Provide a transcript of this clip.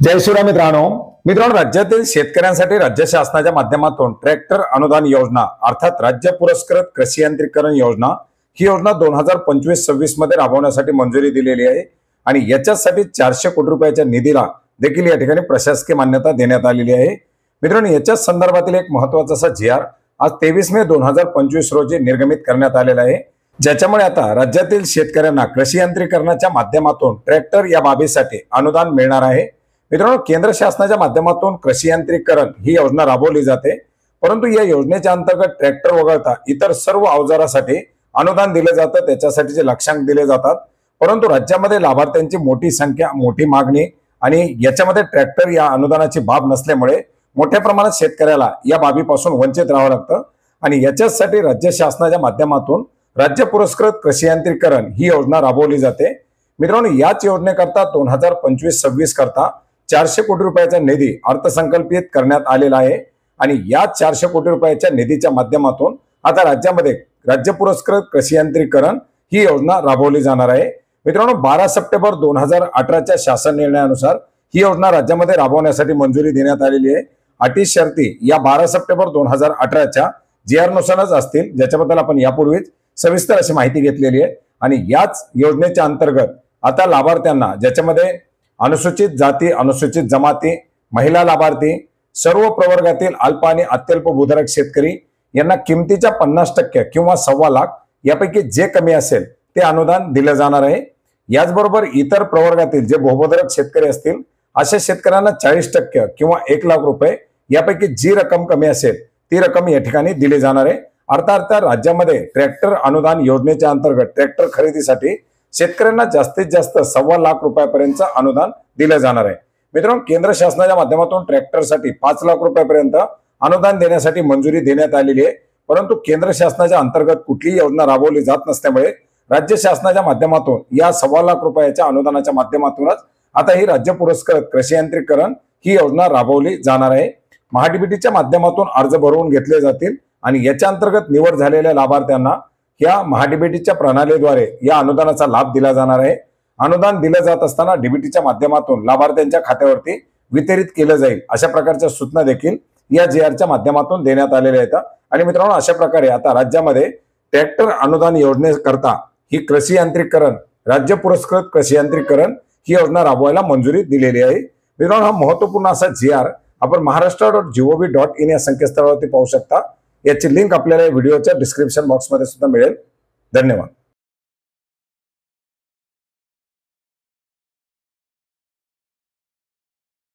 जय श्रीराम मित्रांनो राज्यातील शेतकऱ्यांसाठी राज्य शासनाच्या माध्यमातून ट्रॅक्टर अनुदान योजना अर्थात राज्य पुरस्कृत कृषी यांत्रिकीकरण योजना ही योजना 2025-26 मध्ये राबवण्यासाठी मंजुरी दिलेली आहे आणि याच्यासाठी 400 कोटी रुपयाच्या निधीला देखील या ठिकाणी प्रशासकीय मान्यता देण्यात आलेली आहे। मित्रांनो, याच्या संदर्भातील एक महत्त्वाचा असा जी.आर. आज 23 मे 2025 रोजी निर्गमित करण्यात आलेला आहे, ज्याच्यामुळे आता राज्यातील शेतकऱ्यांना कृषी यांत्रिकीकरणाच्या माध्यमातून ट्रॅक्टर या बाबीसाठी अनुदान मिळणार आहे। मित्रांनो, केंद्र शासनाच्या माध्यमातून कृषी यांत्रिकीकरण ही योजना राबवली जाते, परंतु या योजनेच्या अंतर्गत ट्रॅक्टर वगळता इतर सर्व अवजारासाठी अनुदान दिले जातं, त्याच्यासाठीचे लक्ष्यांक दिले जातात। परंतु राज्यामध्ये लाभार्थ्यांची मोठी संख्या, मोठी मागणी आणि याच्यामध्ये ट्रॅक्टर या अनुदानाची बाब नसल्यामुळे मोठ्या प्रमाणात शेतकऱ्याला या बाबीपासून वंचित राहावं लागतं आणि याच्यासाठी राज्य शासनाच्या माध्यमातून राज्य पुरस्कृत कृषी यांत्रिकीकरण ही योजना राबवली जाते। मित्रांनो, याच योजनेकरता 2025-26 करता 400 कोटी रुपयाचा निधी अर्थसंकल्पित करण्यात आलेला आहे आणि या 400 कोटी रुपयाच्या निधीच्या माध्यमातून आता राज्यामध्ये राज्य पुरस्कृत कृषी यांत्रिकीकरण ही योजना राबवली जाणार आहे। मित्रांनो, 12 सप्टेंबर 2018च्या शासन निर्णयानुसार ही योजना राज्यामध्ये राबवण्यासाठी मंजुरी देण्यात आलेली आहे। अटी शर्ती या 12 सप्टेंबर 2018च्या जी.आर. नुसारच असतील, ज्याच्याबद्दल आपण यापूर्वीच सविस्तर अशी माहिती घेतलेली आहे आणि याच योजनेच्या अंतर्गत आता लाभार्थ्यांना, ज्याच्यामध्ये अनुसूचित जाती, अनुसूचित जमाती, महिला लाभार्थी, सर्व प्रवर्गातील अल्प आणि अत्यल्प भूधारक शेतकरी यांना किमतीच्या 50% किंवा 1.25 लाख यापैकी जे कमी असेल ते अनुदान दिले जाणार आहे। याचबरोबर इतर प्रवर्गातील जे बहुभूधारक शेतकरी असतील अशा शेतकऱ्यांना 40% किंवा 1 लाख रुपये यापैकी जी रक्कम कमी असेल ती रक्कम या ठिकाणी दिली जाणार आहे। अर्थात राज्यामध्ये ट्रॅक्टर अनुदान योजनेच्या अंतर्गत ट्रॅक्टर खरेदीसाठी शेतकऱ्यांना जास्तीत जास्त 1.25 लाख रुपयापर्यंत अनुदान दिले जाणार आहे। मित्रांनो, केंद्र शासनाच्या माध्यमातून ट्रॅक्टरसाठी 5 लाख रुपयापर्यंत अनुदान देण्यासाठी मंजुरी देण्यात आलेली आहे, परंतु केंद्र शासनाच्या अंतर्गत कुठलीही योजना राबवली जात नसल्यामुळे राज्य शासनाच्या माध्यमातून या 1.25 लाख रुपयाच्या अनुदानाच्या माध्यमातूनच आता ही राज्य पुरस्कृत कृषी यांत्रिकीकरण ही योजना राबवली जाणार आहे। महाडीबीटीच्या माध्यमातून अर्ज भरवून घेतले जातील आणि याच्या अंतर्गत निवड झालेल्या लाभार्थ्यांना या महाडीबीटीच्या प्रणालीद्वारे या अनुदानाचा लाभ दिला जाणार आहे। अनुदान दिले जात असताना डीबीटीच्या माध्यमातून लाभार्थ्यांच्या खात्यावरती वितरित केलं जाईल, अशा प्रकारच्या सूचना देखील या जी.आर.च्या माध्यमातून देण्यात आलेल्या आहेत। आणि मित्रांनो, अशा प्रकारे आता राज्यामध्ये ट्रॅक्टर अनुदान योजनेकरता ही कृषी यांत्रिकीकरण, राज्य पुरस्कृत कृषी यांत्रिकीकरण ही योजना राबवायला मंजुरी दिलेली आहे। मित्रांनो, हा महत्त्वपूर्ण असा जी.आर. आपण maharashtra.gov.in या संकेतस्थळावरती पाहू शकता। याची लिंक आपल्याला व्हिडिओच्या डिस्क्रिप्शन बॉक्समध्ये सुद्धा मिळेल। धन्यवाद।